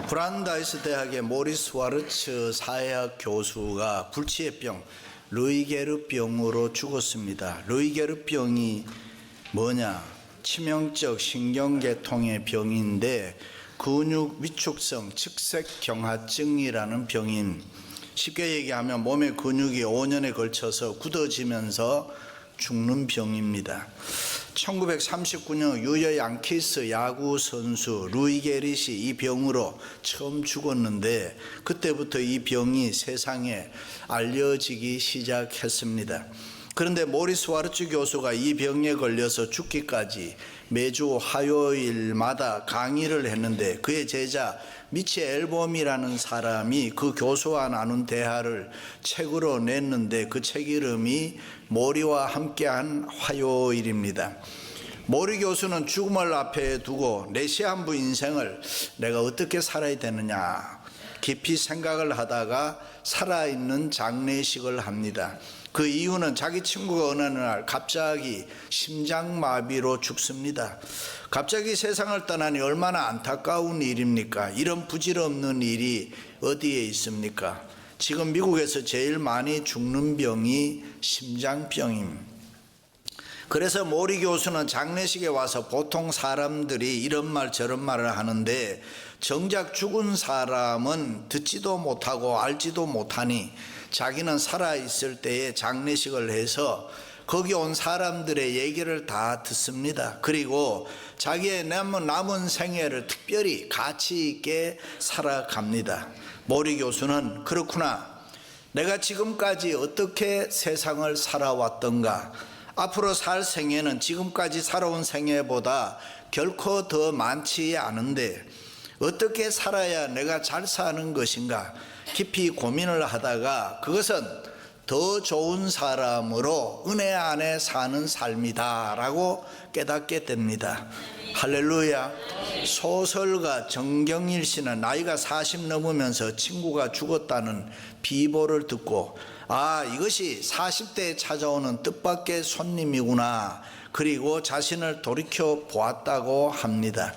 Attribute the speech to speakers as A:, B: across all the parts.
A: 브란다이스 대학의 모리스 와르츠 사회학 교수가 불치해병 르이게르병으로 죽었습니다. 르이게르병이 뭐냐? 치명적 신경계통의 병인데 근육 위축성 측색경화증이라는 병인, 쉽게 얘기하면 몸의 근육이 5년에 걸쳐서 굳어지면서 죽는 병입니다. 1939년 유여 양키스 야구 선수 루이 게릿이 이 병으로 처음 죽었는데 그때부터 이 병이 세상에 알려지기 시작했습니다. 그런데 모리스 와르츠 교수가 이 병에 걸려서 죽기까지 매주 화요일마다 강의를 했는데 그의 제자 미치 앨범이라는 사람이 그 교수와 나눈 대화를 책으로 냈는데 그 책 이름이 모리와 함께한 화요일입니다. 모리 교수는 죽음을 앞에 두고 내 시한부 인생을 내가 어떻게 살아야 되느냐 깊이 생각을 하다가 살아있는 장례식을 합니다. 그 이유는 자기 친구가 어느 날 갑자기 심장마비로 죽습니다. 갑자기 세상을 떠나니 얼마나 안타까운 일입니까? 이런 부질없는 일이 어디에 있습니까? 지금 미국에서 제일 많이 죽는 병이 심장병입니다. 그래서 모리 교수는 장례식에 와서 보통 사람들이 이런 말 저런 말을 하는데 정작 죽은 사람은 듣지도 못하고 알지도 못하니 자기는 살아있을 때에 장례식을 해서 거기 온 사람들의 얘기를 다 듣습니다. 그리고 자기의 남은 생애를 특별히 가치 있게 살아갑니다. 모리 교수는 그렇구나, 내가 지금까지 어떻게 세상을 살아왔던가, 앞으로 살 생애는 지금까지 살아온 생애보다 결코 더 많지 않은데 어떻게 살아야 내가 잘 사는 것인가 깊이 고민을 하다가 그것은 더 좋은 사람으로 은혜 안에 사는 삶이다 라고 깨닫게 됩니다. 할렐루야. 소설가 정경일 씨는 나이가 40 넘으면서 친구가 죽었다는 비보를 듣고 이것이 40대에 찾아오는 뜻밖의 손님이구나, 그리고 자신을 돌이켜 보았다고 합니다.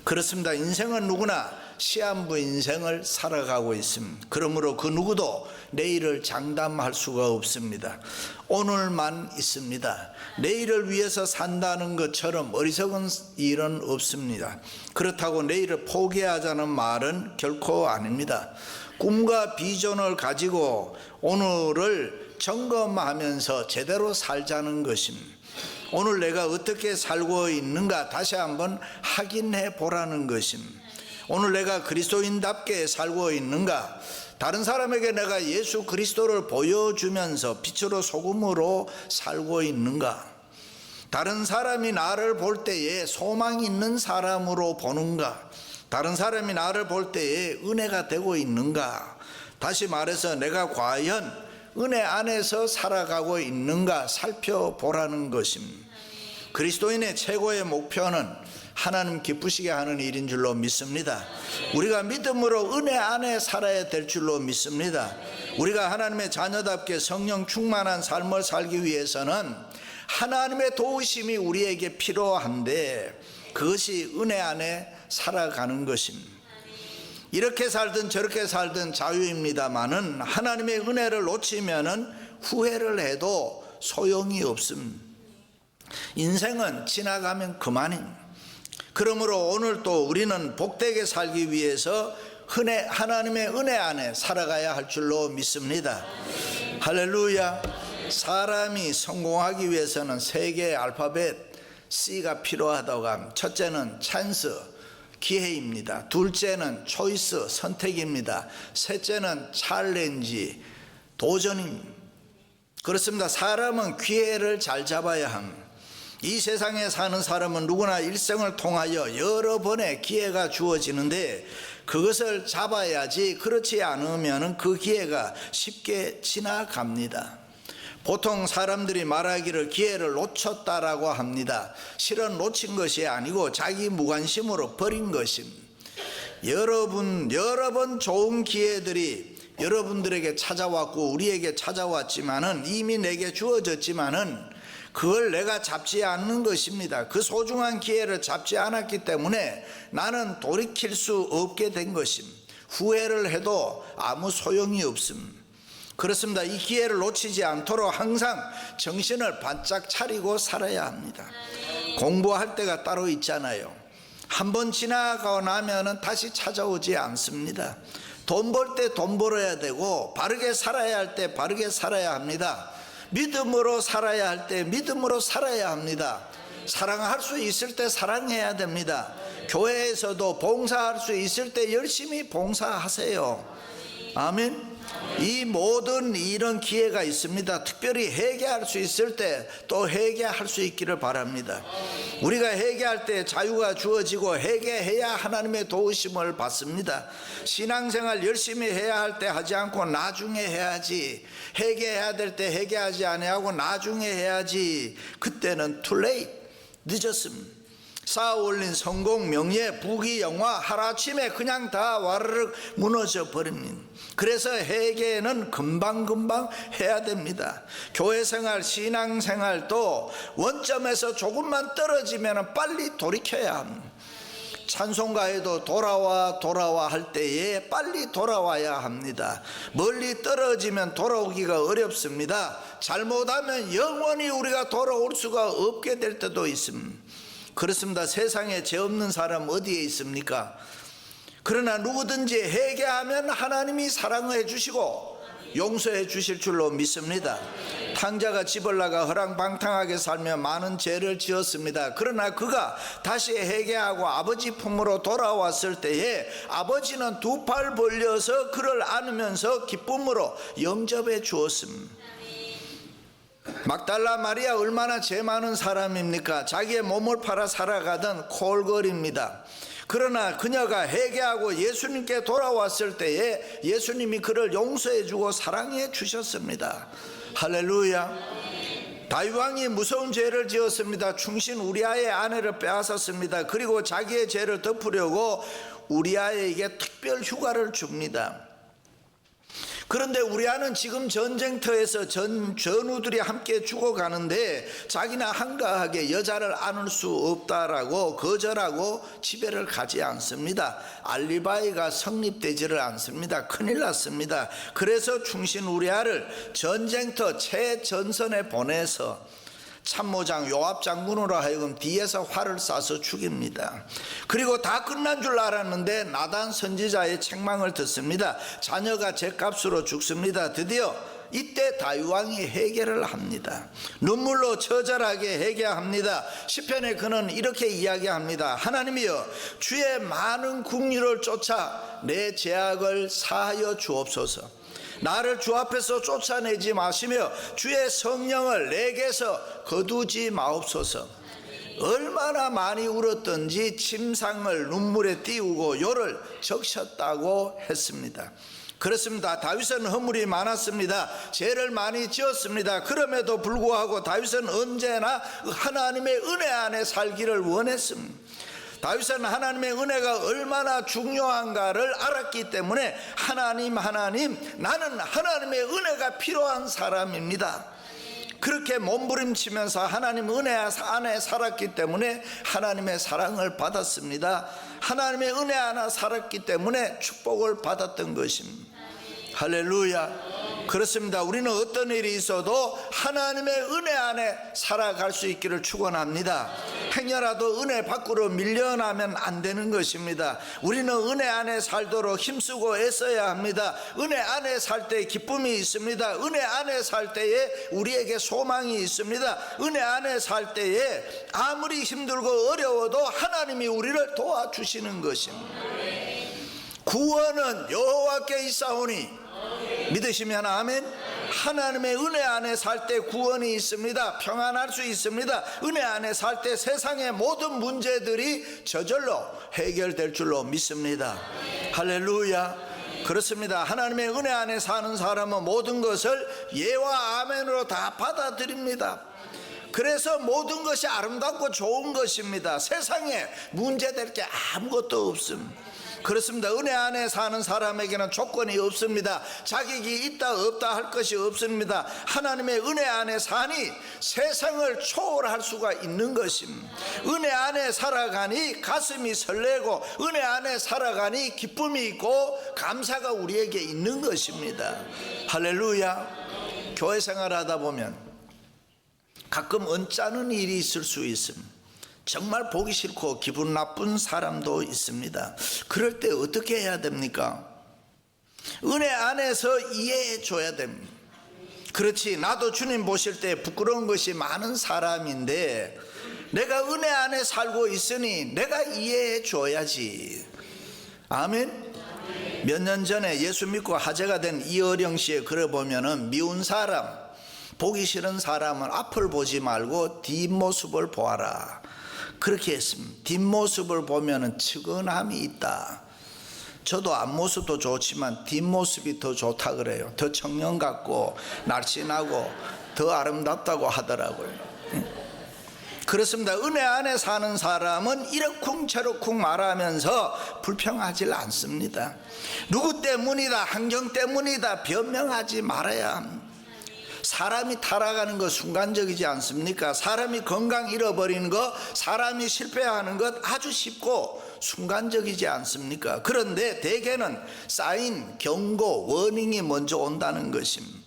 A: 그렇습니다. 인생은 누구나 시한부 인생을 살아가고 있습니다. 그러므로 그 누구도 내일을 장담할 수가 없습니다. 오늘만 있습니다. 내일을 위해서 산다는 것처럼 어리석은 일은 없습니다. 그렇다고 내일을 포기하자는 말은 결코 아닙니다. 꿈과 비전을 가지고 오늘을 점검하면서 제대로 살자는 것입니다. 오늘 내가 어떻게 살고 있는가 다시 한번 확인해 보라는 것입니다. 오늘 내가 그리스도인답게 살고 있는가, 다른 사람에게 내가 예수 그리스도를 보여주면서 빛으로 소금으로 살고 있는가, 다른 사람이 나를 볼 때에 소망 있는 사람으로 보는가, 다른 사람이 나를 볼 때에 은혜가 되고 있는가, 다시 말해서 내가 과연 은혜 안에서 살아가고 있는가 살펴보라는 것입니다. 그리스도인의 최고의 목표는 하나님 기쁘시게 하는 일인 줄로 믿습니다. 우리가 믿음으로 은혜 안에 살아야 될 줄로 믿습니다. 우리가 하나님의 자녀답게 성령 충만한 삶을 살기 위해서는 하나님의 도우심이 우리에게 필요한데 그것이 은혜 안에 살아가는 것입니다. 이렇게 살든 저렇게 살든 자유입니다마는 하나님의 은혜를 놓치면은 후회를 해도 소용이 없습니다. 인생은 지나가면 그만입니다. 그러므로 오늘 또 우리는 복되게 살기 위해서 하나님의 은혜 안에 살아가야 할 줄로 믿습니다. 할렐루야. 사람이 성공하기 위해서는 세 개의 알파벳 C가 필요하다고 합니다. 첫째는 찬스, 기회입니다. 둘째는 초이스, 선택입니다. 셋째는 챌린지, 도전입니다. 그렇습니다. 사람은 기회를 잘 잡아야 합니다. 이 세상에 사는 사람은 누구나 일생을 통하여 여러 번의 기회가 주어지는데 그것을 잡아야지, 그렇지 않으면 그 기회가 쉽게 지나갑니다. 보통 사람들이 말하기를 기회를 놓쳤다라고 합니다. 실은 놓친 것이 아니고 자기 무관심으로 버린 것입니다. 여러 번 좋은 기회들이 여러분들에게 찾아왔고 우리에게 찾아왔지만은 이미 내게 주어졌지만은 그걸 내가 잡지 않는 것입니다. 그 소중한 기회를 잡지 않았기 때문에 나는 돌이킬 수 없게 된 것임. 후회를 해도 아무 소용이 없음. 그렇습니다. 이 기회를 놓치지 않도록 항상 정신을 바짝 차리고 살아야 합니다. 공부할 때가 따로 있잖아요. 한번 지나가고 나면 다시 찾아오지 않습니다. 돈 벌 때 돈 벌어야 되고, 바르게 살아야 할 때 바르게 살아야 합니다. 믿음으로 살아야 할 때 믿음으로 살아야 합니다. 사랑할 수 있을 때 사랑해야 됩니다. 교회에서도 봉사할 수 있을 때 열심히 봉사하세요. 아멘. 이 모든 이런 기회가 있습니다. 특별히 회개할 수 있을 때 또 회개할 수 있기를 바랍니다. 우리가 회개할 때 자유가 주어지고 회개해야 하나님의 도우심을 받습니다. 신앙생활 열심히 해야 할 때 하지 않고 나중에 해야지. 회개해야 될 때 회개하지 아니하고 나중에 해야지. 그때는 too late, 늦었습니다. 쌓아 올린 성공, 명예, 부귀, 영화 하루아침에 그냥 다 와르르 무너져 버립니다. 그래서 회개는 금방금방 해야 됩니다. 교회생활, 신앙생활도 원점에서 조금만 떨어지면 빨리 돌이켜야 합니다. 찬송가에도 돌아와 할 때에 빨리 돌아와야 합니다. 멀리 떨어지면 돌아오기가 어렵습니다. 잘못하면 영원히 우리가 돌아올 수가 없게 될 때도 있습니다. 그렇습니다. 세상에 죄 없는 사람 어디에 있습니까? 그러나 누구든지 회개하면 하나님이 사랑해 주시고 용서해 주실 줄로 믿습니다. 탕자가 집을 나가 허랑방탕하게 살며 많은 죄를 지었습니다. 그러나 그가 다시 회개하고 아버지 품으로 돌아왔을 때에 아버지는 두 팔 벌려서 그를 안으면서 기쁨으로 영접해 주었습니다. 막달라 마리아 얼마나 죄 많은 사람입니까? 자기의 몸을 팔아 살아가던 콜걸입니다. 그러나 그녀가 회개하고 예수님께 돌아왔을 때에 예수님이 그를 용서해 주고 사랑해 주셨습니다. 할렐루야. 다윗왕이 무서운 죄를 지었습니다. 충신 우리아의 아내를 빼앗았습니다. 그리고 자기의 죄를 덮으려고 우리아에게 특별 휴가를 줍니다. 그런데 우리아는 지금 전쟁터에서 전우들이 함께 죽어가는데 자기는 한가하게 여자를 안을 수 없다라고 거절하고 집에를 가지 않습니다. 알리바이가 성립되지를 않습니다. 큰일 났습니다. 그래서 충신 우리아를 전쟁터 최전선에 보내서 참모장 요압 장군으로 하여금 뒤에서 활을 쏴서 죽입니다. 그리고 다 끝난 줄 알았는데 나단 선지자의 책망을 듣습니다. 자녀가 죗값으로 죽습니다. 드디어 이때 다윗왕이 회개를 합니다. 눈물로 처절하게 회개합니다. 시편에 그는 이렇게 이야기합니다. 하나님이여, 주의 많은 긍휼을 쫓아 내 죄악을 사하여 주옵소서. 나를 주 앞에서 쫓아내지 마시며 주의 성령을 내게서 거두지 마옵소서. 얼마나 많이 울었던지 침상을 눈물에 띄우고 요를 적셨다고 했습니다. 그렇습니다. 다윗은 허물이 많았습니다. 죄를 많이 지었습니다. 그럼에도 불구하고 다윗은 언제나 하나님의 은혜 안에 살기를 원했습니다. 다윗은 하나님의 은혜가 얼마나 중요한가를 알았기 때문에 하나님 나는 하나님의 은혜가 필요한 사람입니다. 그렇게 몸부림치면서 하나님 은혜 안에 살았기 때문에 하나님의 사랑을 받았습니다. 하나님의 은혜 안에 살았기 때문에 축복을 받았던 것입니다. 할렐루야. 그렇습니다. 우리는 어떤 일이 있어도 하나님의 은혜 안에 살아갈 수 있기를 축원합니다. 행여라도 은혜 밖으로 밀려나면 안 되는 것입니다. 우리는 은혜 안에 살도록 힘쓰고 애써야 합니다. 은혜 안에 살 때 기쁨이 있습니다. 은혜 안에 살 때에 우리에게 소망이 있습니다. 은혜 안에 살 때에 아무리 힘들고 어려워도 하나님이 우리를 도와주시는 것입니다. 구원은 여호와께 있사오니 믿으시면 아멘. 하나님의 은혜 안에 살 때 구원이 있습니다. 평안할 수 있습니다. 은혜 안에 살 때 세상의 모든 문제들이 저절로 해결될 줄로 믿습니다. 할렐루야. 그렇습니다. 하나님의 은혜 안에 사는 사람은 모든 것을 예와 아멘으로 다 받아들입니다. 그래서 모든 것이 아름답고 좋은 것입니다. 세상에 문제될 게 아무것도 없습니다. 그렇습니다. 은혜 안에 사는 사람에게는 조건이 없습니다. 자격이 있다 없다 할 것이 없습니다. 하나님의 은혜 안에 사니 세상을 초월할 수가 있는 것입니다. 은혜 안에 살아가니 가슴이 설레고 은혜 안에 살아가니 기쁨이 있고 감사가 우리에게 있는 것입니다. 할렐루야. 교회 생활하다 보면 가끔 언짢은 일이 있을 수 있습니다. 정말 보기 싫고 기분 나쁜 사람도 있습니다. 그럴 때 어떻게 해야 됩니까? 은혜 안에서 이해해 줘야 됩니다. 그렇지, 나도 주님 보실 때 부끄러운 것이 많은 사람인데 내가 은혜 안에 살고 있으니 내가 이해해 줘야지. 아멘. 몇 년 전에 예수 믿고 화제가 된 이어령 씨의 글을 보면은 미운 사람, 보기 싫은 사람은 앞을 보지 말고 뒷모습을 보아라, 그렇게 했습니다. 뒷모습을 보면은 측은함이 있다. 저도 앞모습도 좋지만 뒷모습이 더 좋다 그래요. 더 청년 같고 날씬하고 더 아름답다고 하더라고요. 그렇습니다. 은혜 안에 사는 사람은 이러쿵저러쿵 말하면서 불평하지 않습니다. 누구 때문이다, 환경 때문이다 변명하지 말아야 합니다. 사람이 타락하는 거 순간적이지 않습니까? 사람이 건강 잃어버리는 것, 사람이 실패하는 것 아주 쉽고 순간적이지 않습니까? 그런데 대개는 사인, 경고, 워닝이 먼저 온다는 것입니다.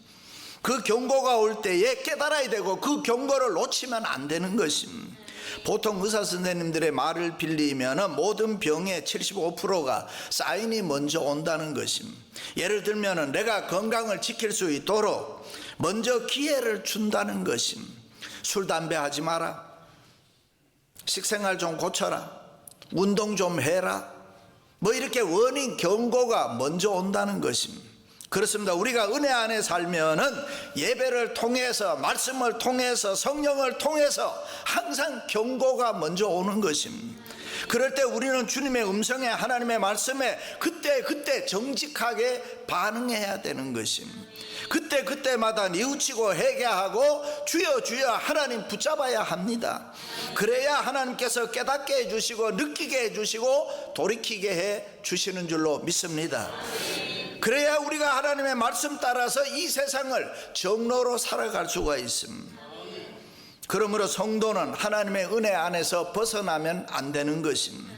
A: 그 경고가 올 때에 깨달아야 되고 그 경고를 놓치면 안 되는 것입니다. 보통 의사 선생님들의 말을 빌리면 모든 병의 75%가 사인이 먼저 온다는 것입니다. 예를 들면 내가 건강을 지킬 수 있도록 먼저 기회를 준다는 것입니다. 술, 담배 하지 마라, 식생활 좀 고쳐라, 운동 좀 해라, 뭐 이렇게 워닝, 경고가 먼저 온다는 것입니다. 그렇습니다. 우리가 은혜 안에 살면은 예배를 통해서, 말씀을 통해서, 성령을 통해서 항상 경고가 먼저 오는 것입니다. 그럴 때 우리는 주님의 음성에, 하나님의 말씀에 그때 정직하게 반응해야 되는 것입니다. 그때마다 뉘우치고 회개하고 주여 주여 하나님 붙잡아야 합니다. 그래야 하나님께서 깨닫게 해주시고 느끼게 해주시고 돌이키게 해주시는 줄로 믿습니다. 그래야 우리가 하나님의 말씀 따라서 이 세상을 정로로 살아갈 수가 있습니다. 그러므로 성도는 하나님의 은혜 안에서 벗어나면 안 되는 것입니다.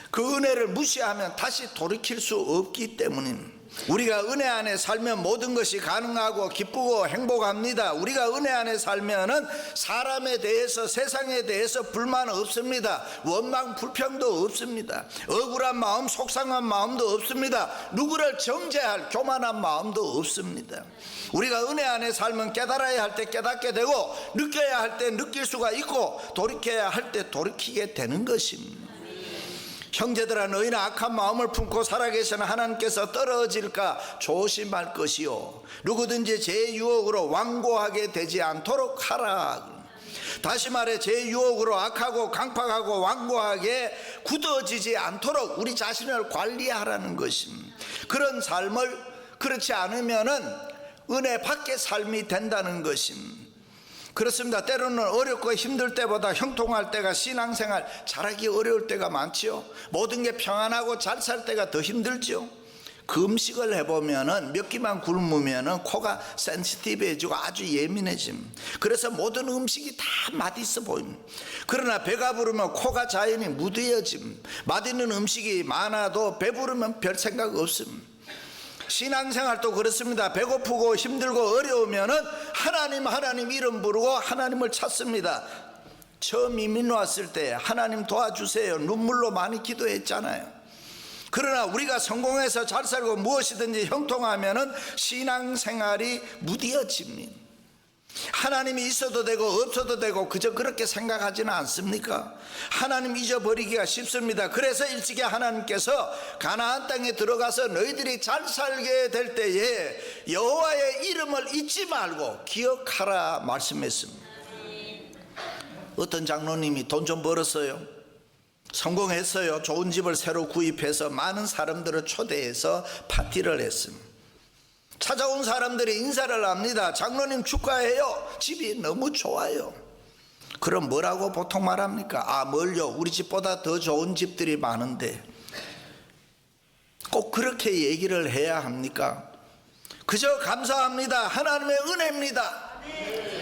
A: 그 은혜를 무시하면 다시 돌이킬 수 없기 때문입니다. 우리가 은혜 안에 살면 모든 것이 가능하고 기쁘고 행복합니다. 우리가 은혜 안에 살면은 사람에 대해서, 세상에 대해서 불만 없습니다. 원망 불평도 없습니다. 억울한 마음, 속상한 마음도 없습니다. 누구를 정죄할 교만한 마음도 없습니다. 우리가 은혜 안에 살면 깨달아야 할 때 깨닫게 되고 느껴야 할 때 느낄 수가 있고 돌이켜야 할 때 돌이키게 되는 것입니다. 형제들아, 너희는 악한 마음을 품고 살아계시는 하나님께서 떨어질까 조심할 것이요, 누구든지 제 유혹으로 완고하게 되지 않도록 하라. 다시 말해, 제 유혹으로 악하고 강팍하고 완고하게 굳어지지 않도록 우리 자신을 관리하라는 것입니다. 그런 삶을, 그렇지 않으면은 은혜 밖의 삶이 된다는 것입니다. 그렇습니다. 때로는 어렵고 힘들 때보다 형통할 때가, 신앙생활 잘하기 어려울 때가 많지요. 모든 게 평안하고 잘 살 때가 더 힘들죠. 그 음식을 해보면은 몇 끼만 굶으면은 코가 센시티브해지고 아주 예민해집니다. 그래서 모든 음식이 다 맛있어 보입니다. 그러나 배가 부르면 코가 자연히 무뎌집니다. 맛있는 음식이 많아도 배부르면 별 생각 없습니다. 신앙생활도 그렇습니다. 배고프고 힘들고 어려우면은 하나님 이름 부르고 하나님을 찾습니다. 처음 이민 왔을 때 하나님 도와주세요 눈물로 많이 기도했잖아요. 그러나 우리가 성공해서 잘 살고 무엇이든지 형통하면은 신앙생활이 무뎌집니다. 하나님이 있어도 되고 없어도 되고 그저 그렇게 생각하지는 않습니까? 하나님 잊어버리기가 쉽습니다. 그래서 일찍이 하나님께서 가나안 땅에 들어가서 너희들이 잘 살게 될 때에 여호와의 이름을 잊지 말고 기억하라 말씀했습니다. 어떤 장로님이 돈 좀 벌었어요. 성공했어요. 좋은 집을 새로 구입해서 많은 사람들을 초대해서 파티를 했습니다. 찾아온 사람들이 인사를 합니다. 장로님 축하해요. 집이 너무 좋아요. 그럼 뭐라고 보통 말합니까? 아, 뭘요? 우리 집보다 더 좋은 집들이 많은데. 꼭 그렇게 얘기를 해야 합니까? 그저 감사합니다, 하나님의 은혜입니다,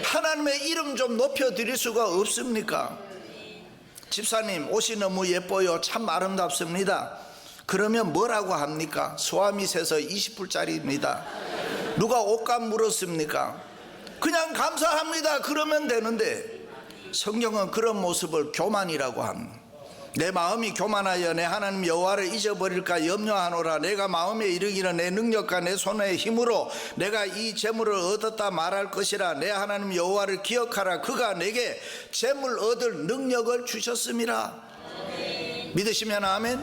A: 하나님의 이름 좀 높여드릴 수가 없습니까? 집사님 옷이 너무 예뻐요, 참 아름답습니다. 그러면 뭐라고 합니까? 소아미세서 20불짜리입니다. 누가 옷값 물었습니까? 그냥 감사합니다 그러면 되는데, 성경은 그런 모습을 교만이라고 합니다. 내 마음이 교만하여 내 하나님 여호와를 잊어버릴까 염려하노라. 내가 마음에 이르기는 내 능력과 내 손의 힘으로 내가 이 재물을 얻었다 말할 것이라. 내 하나님 여호와를 기억하라. 그가 내게 재물 얻을 능력을 주셨음이라. 믿으시면 아멘.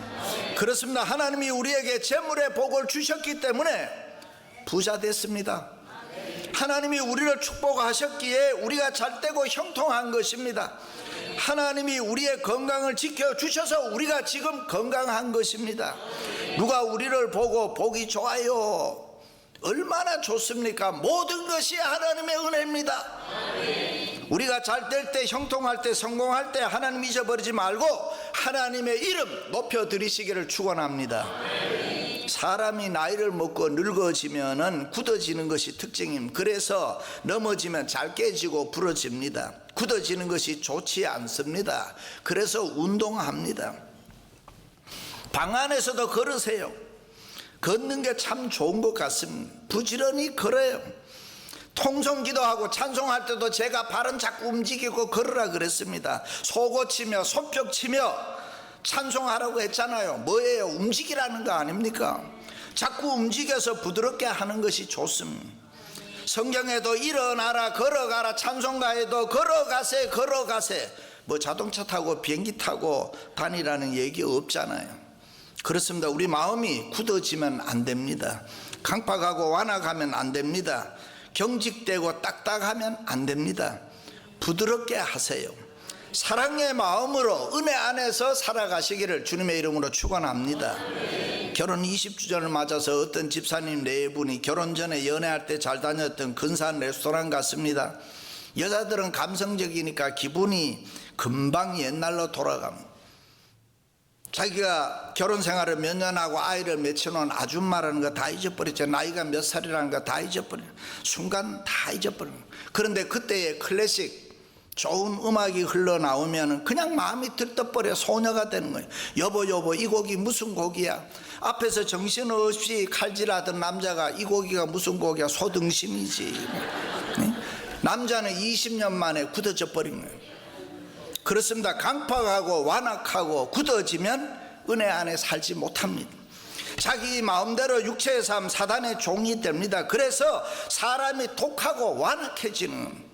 A: 그렇습니다. 하나님이 우리에게 재물의 복을 주셨기 때문에 부자 됐습니다. 하나님이 우리를 축복하셨기에 우리가 잘되고 형통한 것입니다. 하나님이 우리의 건강을 지켜주셔서 우리가 지금 건강한 것입니다. 누가 우리를 보고 보기 좋아요, 얼마나 좋습니까? 모든 것이 하나님의 은혜입니다. 우리가 잘 될 때, 형통할 때, 성공할 때 하나님 잊어버리지 말고 하나님의 이름 높여드리시기를 축원합니다. 사람이 나이를 먹고 늙어지면 굳어지는 것이 특징입니다. 그래서 넘어지면 잘 깨지고 부러집니다. 굳어지는 것이 좋지 않습니다. 그래서 운동합니다. 방 안에서도 걸으세요. 걷는 게 참 좋은 것 같습니다. 부지런히 걸어요. 통성기도하고 찬송할 때도 제가 발은 자꾸 움직이고 걸으라 그랬습니다. 속옷치며 손뼉치며 찬송하라고 했잖아요. 뭐예요? 움직이라는 거 아닙니까? 자꾸 움직여서 부드럽게 하는 것이 좋습니다. 성경에도 일어나라, 걸어가라, 찬송가에도 걸어가세, 걸어가세. 뭐 자동차 타고 비행기 타고 다니라는 얘기 없잖아요. 그렇습니다. 우리 마음이 굳어지면 안 됩니다. 강팍하고 완악하면 안 됩니다. 경직되고 딱딱하면 안 됩니다. 부드럽게 하세요. 사랑의 마음으로 은혜 안에서 살아가시기를 주님의 이름으로 축원합니다. 결혼 20주년을 맞아서 어떤 집사님 네 분이 결혼 전에 연애할 때 잘 다녔던 근사한 레스토랑 갔습니다. 여자들은 감성적이니까 기분이 금방 옛날로 돌아갑니다. 자기가 결혼 생활을 몇 년 하고 아이를 맺혀놓은 아줌마라는 거 다 잊어버렸죠. 나이가 몇 살이라는 거 다 잊어버려요. 순간 다 잊어버려요. 그런데 그때의 클래식 좋은 음악이 흘러나오면 그냥 마음이 들떠버려 소녀가 되는 거예요. 여보 여보 이 곡이 무슨 곡이야? 앞에서 정신없이 칼질하던 남자가 이 곡이가 무슨 곡이야? 소등심이지. 남자는 20년 만에 굳어져 버린 거예요. 그렇습니다. 강팍하고 완악하고 굳어지면 은혜 안에 살지 못합니다. 자기 마음대로 육체의 삶 사단의 종이 됩니다. 그래서 사람이 독하고 완악해지는,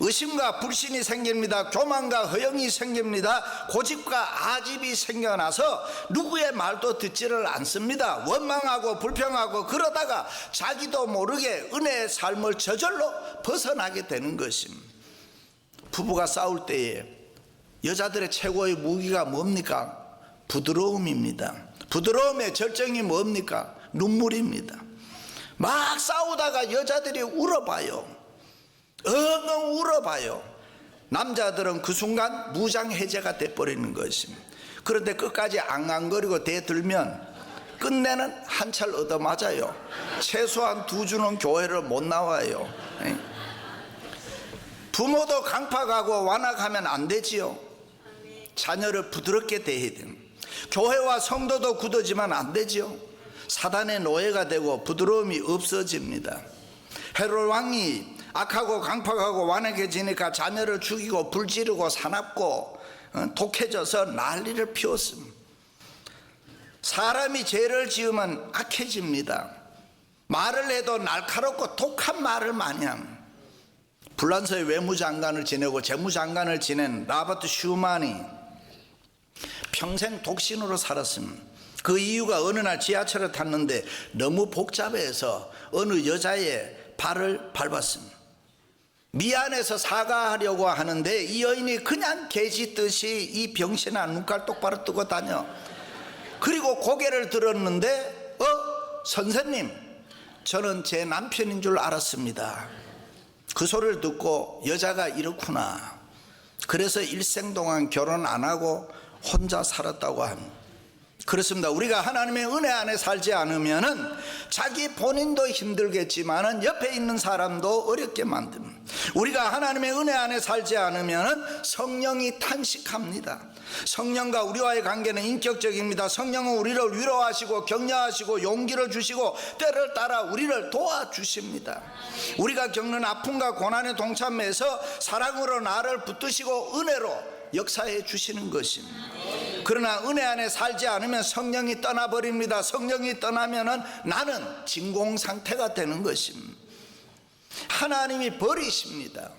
A: 의심과 불신이 생깁니다. 교만과 허영이 생깁니다. 고집과 아집이 생겨나서 누구의 말도 듣지를 않습니다. 원망하고 불평하고 그러다가 자기도 모르게 은혜의 삶을 저절로 벗어나게 되는 것입니다. 부부가 싸울 때에 여자들의 최고의 무기가 뭡니까? 부드러움입니다. 부드러움의 절정이 뭡니까? 눈물입니다. 막 싸우다가 여자들이 울어봐요. 엉엉 울어봐요. 남자들은 그 순간 무장해제가 돼버리는 것입니다. 그런데 끝까지 앙앙거리고 대들면 끝내는 한 차를 얻어맞아요. 최소한 2주는 교회를 못 나와요. 부모도 강팍하고 완악하면 안 되지요. 자녀를 부드럽게 대해야 됩니다. 교회와 성도도 굳어지면 안 되지요. 사단의 노예가 되고 부드러움이 없어집니다. 헤롯 왕이 악하고 강팍하고 완악해지니까 자녀를 죽이고 불지르고 사납고 독해져서 난리를 피웠습니다. 사람이 죄를 지으면 악해집니다. 말을 해도 날카롭고 독한 말을 많이 합니다. 불란서의 외무장관을 지내고 재무장관을 지낸 라버트 슈만이 평생 독신으로 살았습니다. 그 이유가 어느 날 지하철을 탔는데 너무 복잡해서 어느 여자의 발을 밟았습니다. 미안해서 사과하려고 하는데 이 여인이 그냥 개짖듯이 이 병신아 눈깔 똑바로 뜨고 다녀. 그리고 고개를 들었는데 선생님 저는 제 남편인 줄 알았습니다. 그 소리를 듣고 여자가 이렇구나. 그래서 일생 동안 결혼 안 하고 혼자 살았다고 합니다. 그렇습니다. 우리가 하나님의 은혜 안에 살지 않으면은 자기 본인도 힘들겠지만은 옆에 있는 사람도 어렵게 만듭니다. 우리가 하나님의 은혜 안에 살지 않으면은 성령이 탄식합니다. 성령과 우리와의 관계는 인격적입니다. 성령은 우리를 위로하시고 격려하시고 용기를 주시고 때를 따라 우리를 도와주십니다. 우리가 겪는 아픔과 고난에 동참해서 사랑으로 나를 붙드시고 은혜로 역사해 주시는 것입니다. 그러나 은혜 안에 살지 않으면 성령이 떠나버립니다. 성령이 떠나면은 나는 진공 상태가 되는 것입니다. 하나님이 버리십니다.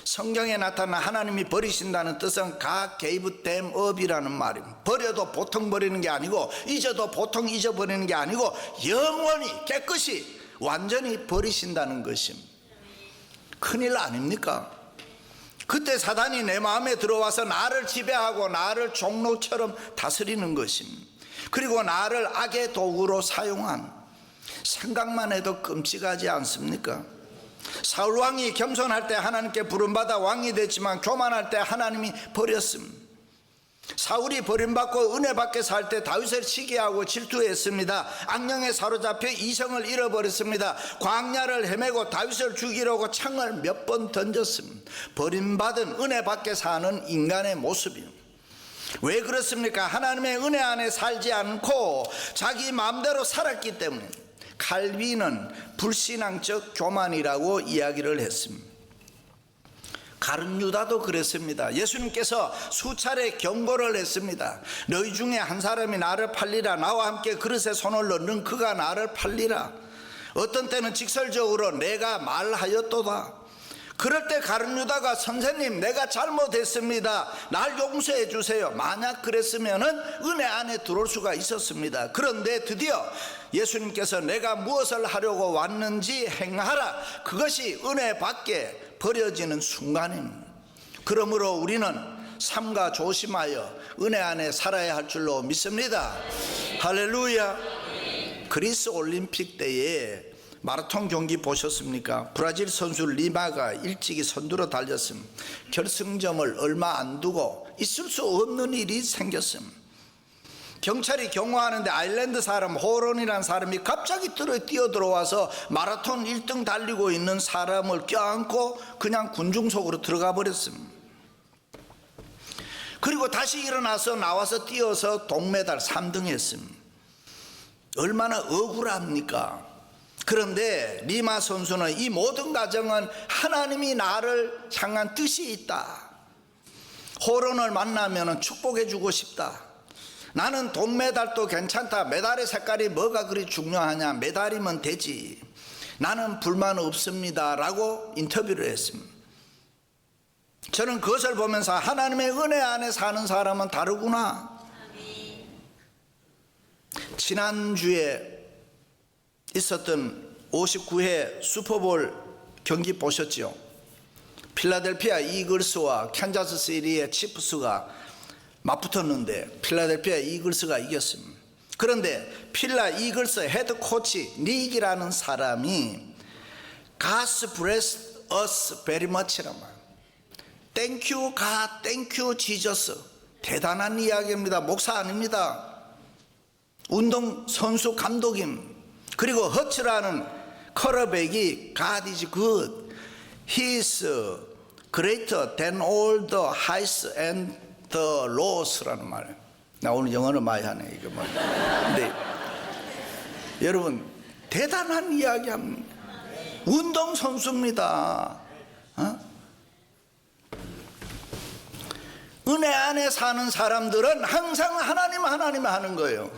A: 성경에 나타난 하나님이 버리신다는 뜻은 God gave them up이라는 말입니다. 버려도 보통 버리는 게 아니고 잊어도 보통 잊어버리는 게 아니고 영원히 깨끗이 완전히 버리신다는 것입니다. 큰일 아닙니까? 그때 사단이 내 마음에 들어와서 나를 지배하고 나를 종로처럼 다스리는 것입니다. 그리고 나를 악의 도구로 사용한, 생각만 해도 끔찍하지 않습니까? 사울 왕이 겸손할 때 하나님께 부름받아 왕이 됐지만 교만할 때 하나님이 버렸습니다. 사울이 버림받고 은혜 밖에 살 때 다윗을 시기하고 질투했습니다. 악령에 사로잡혀 이성을 잃어버렸습니다. 광야를 헤매고 다윗을 죽이려고 창을 몇 번 던졌습니다. 버림받은 은혜 밖에 사는 인간의 모습입니다. 왜 그렇습니까? 하나님의 은혜 안에 살지 않고 자기 마음대로 살았기 때문에. 칼빈은 불신앙적 교만이라고 이야기를 했습니다. 가룟 유다도 그랬습니다. 예수님께서 수차례 경고를 했습니다. 너희 중에 한 사람이 나를 팔리라. 나와 함께 그릇에 손을 넣는 그가 나를 팔리라. 어떤 때는 직설적으로 내가 말하였도다. 그럴 때 가룟 유다가 선생님 내가 잘못했습니다. 날 용서해 주세요. 만약 그랬으면은 은혜 안에 들어올 수가 있었습니다. 그런데 드디어 예수님께서 내가 무엇을 하려고 왔는지 행하라. 그것이 은혜 밖에 버려지는 순간입니다. 그러므로 우리는 삼가 조심하여 은혜 안에 살아야 할 줄로 믿습니다. 할렐루야. 그리스 올림픽 때에 마라톤 경기 보셨습니까? 브라질 선수 리마가 일찍이 선두로 달렸습니다. 결승점을 얼마 안 두고 있을 수 없는 일이 생겼습니다. 경찰이 경호하는데 아일랜드 사람 호론이라는 사람이 갑자기 뛰어들어와서 마라톤 1등 달리고 있는 사람을 껴안고 그냥 군중 속으로 들어가 버렸습니다. 그리고 다시 일어나서 나와서 뛰어서 동메달 3등 했습니다. 얼마나 억울합니까? 그런데 리마 선수는 이 모든 과정은 하나님이 나를 향한 뜻이 있다. 호론을 만나면 축복해 주고 싶다. 나는 동메달도 괜찮다. 메달의 색깔이 뭐가 그리 중요하냐. 메달이면 되지. 나는 불만 없습니다. 라고 인터뷰를 했습니다. 저는 그것을 보면서 하나님의 은혜 안에 사는 사람은 다르구나. 지난주에 있었던 59회 슈퍼볼 경기 보셨죠? 필라델피아 이글스와 캔자스 시티의 치프스가 맞붙었는데 필라델피아 이글스가 이겼습니다. 그런데 필라 이글스 헤드 코치 닉이라는 사람이 God bless us very much란 말. Thank you God, thank you Jesus. 대단한 이야기입니다. 목사 아닙니다. 운동선수 감독입니다. 그리고 허츠라는 커러백이 God is good. He is greater than all the highs and the lows라는 말이에요. 나 오늘 영어를 많이 하네. 이거 뭐. 근데 여러분 대단한 이야기합니다. 운동선수입니다. 은혜 안에 사는 사람들은 항상 하나님 하는 거예요.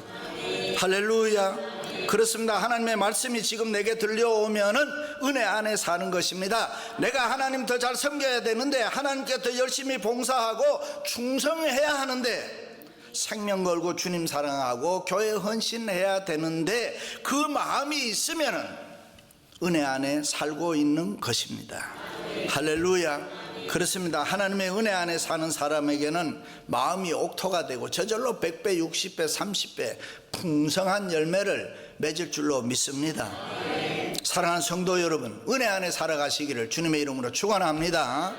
A: 할렐루야. 그렇습니다. 하나님의 말씀이 지금 내게 들려오면은 은혜 안에 사는 것입니다. 내가 하나님 더 잘 섬겨야 되는데, 하나님께 더 열심히 봉사하고 충성해야 하는데, 생명 걸고 주님 사랑하고 교회 헌신해야 되는데, 그 마음이 있으면은 은혜 안에 살고 있는 것입니다. 할렐루야. 그렇습니다. 하나님의 은혜 안에 사는 사람에게는 마음이 옥토가 되고 저절로 100배, 60배, 30배 풍성한 열매를 맺을 줄로 믿습니다. 사랑하는 성도 여러분, 은혜 안에 살아가시기를 주님의 이름으로 축원합니다.